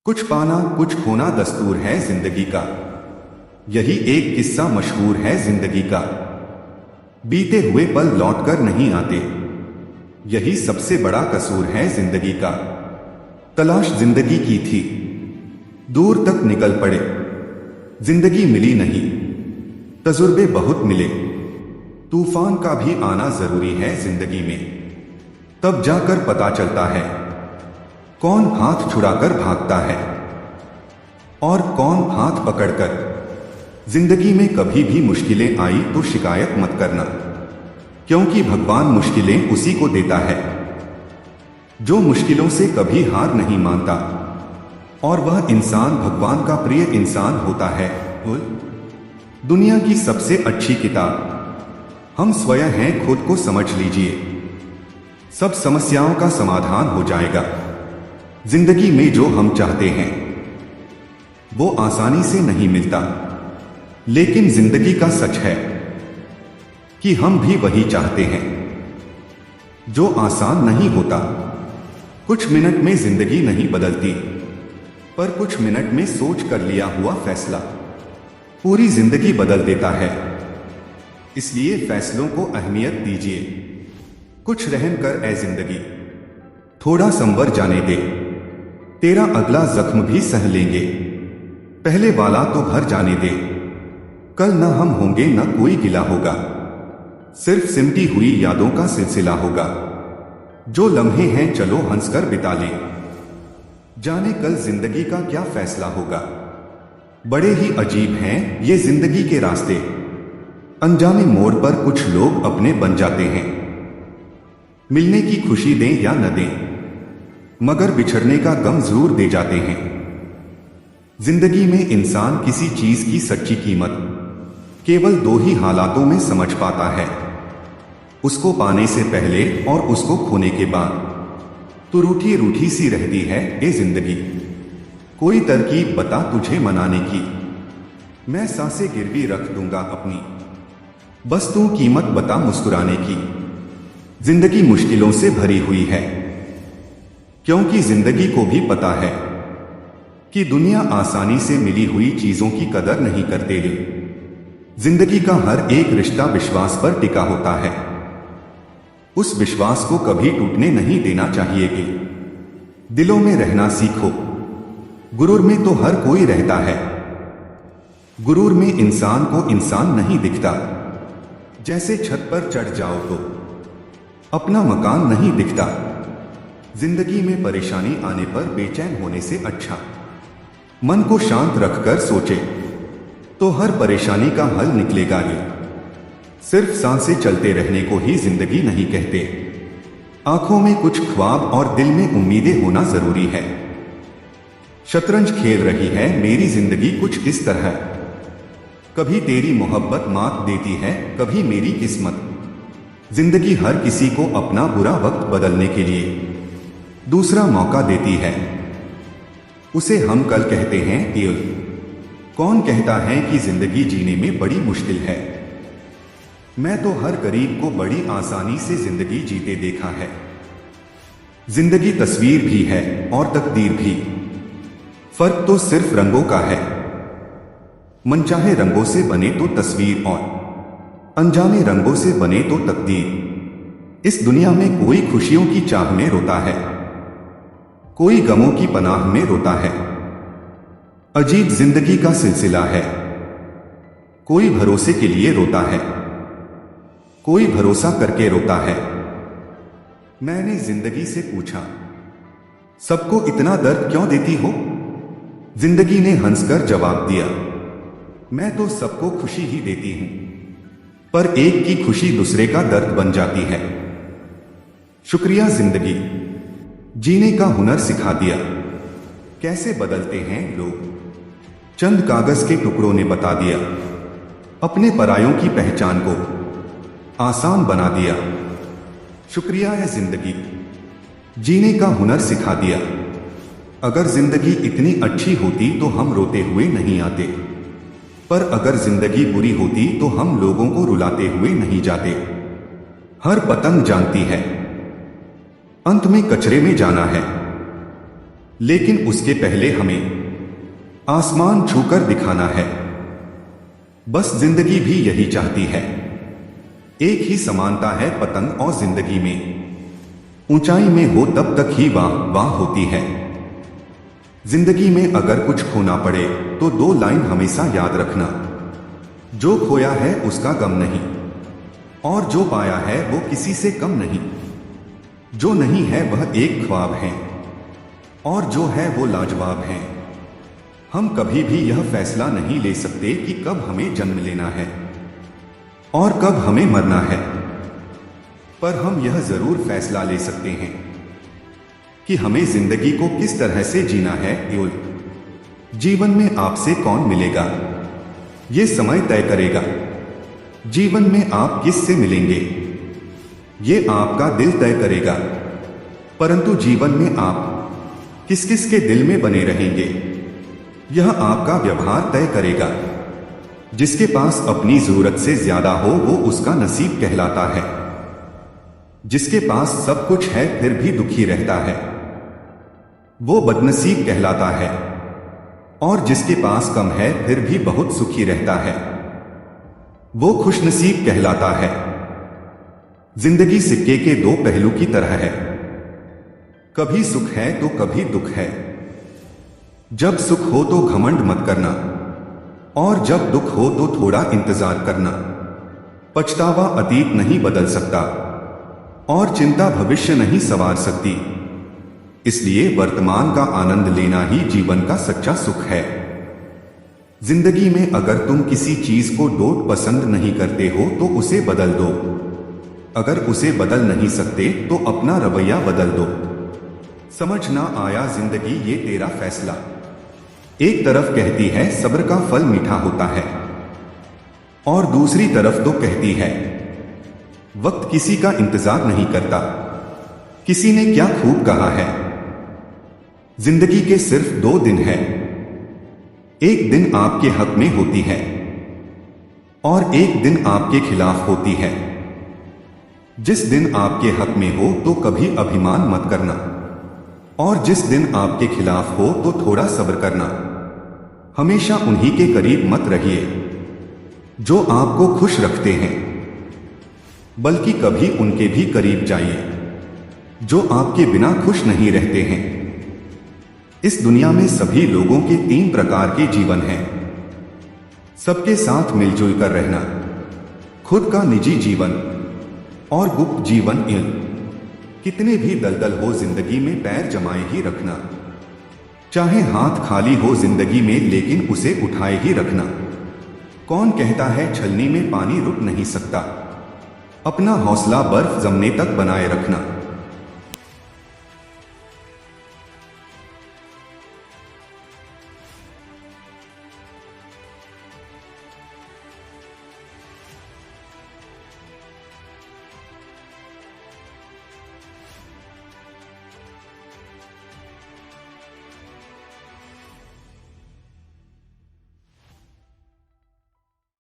कुछ पाना कुछ खोना दस्तूर है जिंदगी का। यही एक किस्सा मशहूर है जिंदगी का। बीते हुए पल लौटकर नहीं आते, यही सबसे बड़ा कसूर है जिंदगी का। तलाश जिंदगी की थी, दूर तक निकल पड़े, जिंदगी मिली नहीं। तजुर्बे बहुत मिले, तूफान का भी आना जरूरी है जिंदगी में। तब जाकर पता चलता है कौन हाथ छुड़ाकर भागता है और कौन हाथ पकड़कर। जिंदगी में कभी भी मुश्किलें आई तो शिकायत मत करना, क्योंकि भगवान मुश्किलें उसी को देता है जो मुश्किलों से कभी हार नहीं मानता, और वह इंसान भगवान का प्रिय इंसान होता है। दुनिया की सबसे अच्छी किताब हम स्वयं हैं, खुद को समझ लीजिए, सब समस्याओं का समाधान हो जाएगा। जिंदगी में जो हम चाहते हैं वो आसानी से नहीं मिलता, लेकिन जिंदगी का सच है कि हम भी वही चाहते हैं जो आसान नहीं होता। कुछ मिनट में जिंदगी नहीं बदलती, पर कुछ मिनट में सोच कर लिया हुआ फैसला पूरी जिंदगी बदल देता है। इसलिए फैसलों को अहमियत दीजिए। कुछ रहम कर ए जिंदगी, थोड़ा संवर जाने दे, तेरा अगला जख्म भी सह लेंगे। पहले वाला तो भर जाने दे, कल न हम होंगे न कोई गिला होगा, सिर्फ सिमटी हुई यादों का सिलसिला होगा। जो लम्हे हैं चलो हंसकर बिता लें, जाने कल जिंदगी का क्या फैसला होगा। बड़े ही अजीब हैं ये जिंदगी के रास्ते, अनजाने मोड़ पर कुछ लोग अपने बन जाते हैं। मिलने की खुशी दें या न दें, मगर बिछड़ने का गम जरूर दे जाते हैं। जिंदगी में इंसान किसी चीज की सच्ची कीमत केवल दो ही हालातों में समझ पाता है, उसको पाने से पहले और उसको खोने के बाद। तो रूठी रूठी सी रहती है ये जिंदगी, कोई तरकीब बता तुझे मनाने की, मैं सांसें गिरवी रख दूंगा अपनी, बस तू कीमत बता मुस्कुराने की। जिंदगी मुश्किलों से भरी हुई है, क्योंकि जिंदगी को भी पता है कि दुनिया आसानी से मिली हुई चीजों की कदर नहीं करते है। जिंदगी का हर एक रिश्ता विश्वास पर टिका होता है, उस विश्वास को कभी टूटने नहीं देना चाहिए कि दिलों में रहना सीखो। गुरूर में तो हर कोई रहता है, गुरूर में इंसान को इंसान नहीं दिखता। जैसे छत पर चढ़ जाओ तो अपना मकान नहीं दिखता। जिंदगी में परेशानी आने पर बेचैन होने से अच्छा मन को शांत रखकर सोचे तो हर परेशानी का हल निकलेगा ही। सिर्फ सांसें चलते रहने को ही जिंदगी नहीं कहते, आंखों में कुछ ख्वाब और दिल में उम्मीदें होना जरूरी है। शतरंज खेल रही है मेरी जिंदगी कुछ इस तरह, कभी तेरी मोहब्बत मात देती है कभी मेरी किस्मत। जिंदगी हर किसी को अपना बुरा वक्त बदलने के लिए दूसरा मौका देती है, उसे हम कल कहते हैं ये। कौन कहता है कि जिंदगी जीने में बड़ी मुश्किल है, मैं तो हर गरीब को बड़ी आसानी से जिंदगी जीते देखा है। जिंदगी तस्वीर भी है और तकदीर भी, फर्क तो सिर्फ रंगों का है। मनचाहे रंगों से बने तो तस्वीर और अनजाने रंगों से बने तो तकदीर। इस दुनिया में कोई खुशियों की चाह में रोता है, कोई गमों की पनाह में रोता है। अजीब जिंदगी का सिलसिला है, कोई भरोसे के लिए रोता है, कोई भरोसा करके रोता है। मैंने जिंदगी से पूछा सबको इतना दर्द क्यों देती हो। जिंदगी ने हंसकर जवाब दिया मैं तो सबको खुशी ही देती हूं, पर एक की खुशी दूसरे का दर्द बन जाती है। शुक्रिया जिंदगी, जीने का हुनर सिखा दिया। कैसे बदलते हैं लोग, चंद कागज के टुकड़ों ने बता दिया। अपने परायों की पहचान को आसान बना दिया। शुक्रिया है जिंदगी, जीने का हुनर सिखा दिया। अगर जिंदगी इतनी अच्छी होती तो हम रोते हुए नहीं आते, पर अगर जिंदगी बुरी होती तो हम लोगों को रुलाते हुए नहीं जाते। हर पतंग जानती है अंत में कचरे में जाना है, लेकिन उसके पहले हमें आसमान छूकर दिखाना है। बस जिंदगी भी यही चाहती है। एक ही समानता है पतंग और जिंदगी में, ऊंचाई में हो तब तक ही वाह वाह होती है। जिंदगी में अगर कुछ खोना पड़े तो 2 लाइन हमेशा याद रखना, जो खोया है उसका गम नहीं, और जो पाया है वो किसी से कम नहीं। जो नहीं है वह एक ख्वाब है, और जो है वो लाजवाब है। हम कभी भी यह फैसला नहीं ले सकते कि कब हमें जन्म लेना है और कब हमें मरना है, पर हम यह जरूर फैसला ले सकते हैं कि हमें जिंदगी को किस तरह से जीना है। जीवन में आपसे कौन मिलेगा ये समय तय करेगा। जीवन में आप किस से मिलेंगे ये आपका दिल तय करेगा, परंतु जीवन में आप किस किस के दिल में बने रहेंगे यह आपका व्यवहार तय करेगा। जिसके पास अपनी जरूरत से ज्यादा हो वो उसका नसीब कहलाता है। जिसके पास सब कुछ है फिर भी दुखी रहता है वो बदनसीब कहलाता है, और जिसके पास कम है फिर भी बहुत सुखी रहता है वो खुशनसीब कहलाता है। जिंदगी सिक्के के 2 पहलू की तरह है, कभी सुख है तो कभी दुख है। जब सुख हो तो घमंड मत करना, और जब दुख हो तो थोड़ा इंतजार करना। पछतावा अतीत नहीं बदल सकता, और चिंता भविष्य नहीं संवार सकती। इसलिए वर्तमान का आनंद लेना ही जीवन का सच्चा सुख है। जिंदगी में अगर तुम किसी चीज को डोट पसंद नहीं करते हो तो उसे बदल दो। अगर उसे बदल नहीं सकते तो अपना रवैया बदल दो। समझ ना आया जिंदगी ये तेरा फैसला। एक तरफ कहती है सब्र का फल मीठा होता है, और दूसरी तरफ तो कहती है वक्त किसी का इंतजार नहीं करता। किसी ने क्या खूब कहा है, जिंदगी के सिर्फ 2 दिन है। एक दिन आपके हक में होती है और एक दिन आपके खिलाफ होती है। जिस दिन आपके हक में हो तो कभी अभिमान मत करना, और जिस दिन आपके खिलाफ हो तो थोड़ा सब्र करना। हमेशा उन्हीं के करीब मत रहिए जो आपको खुश रखते हैं, बल्कि कभी उनके भी करीब जाइए जो आपके बिना खुश नहीं रहते हैं। इस दुनिया में सभी लोगों के 3 प्रकार के जीवन हैं। सबके साथ मिलजुल कर रहना, खुद का निजी जीवन और गुप्त जीवन। कितने भी दलदल हो जिंदगी में पैर जमाए ही रखना। चाहे हाथ खाली हो जिंदगी में लेकिन उसे उठाए ही रखना। कौन कहता है छलनी में पानी रुक नहीं सकता, अपना हौसला बर्फ जमने तक बनाए रखना।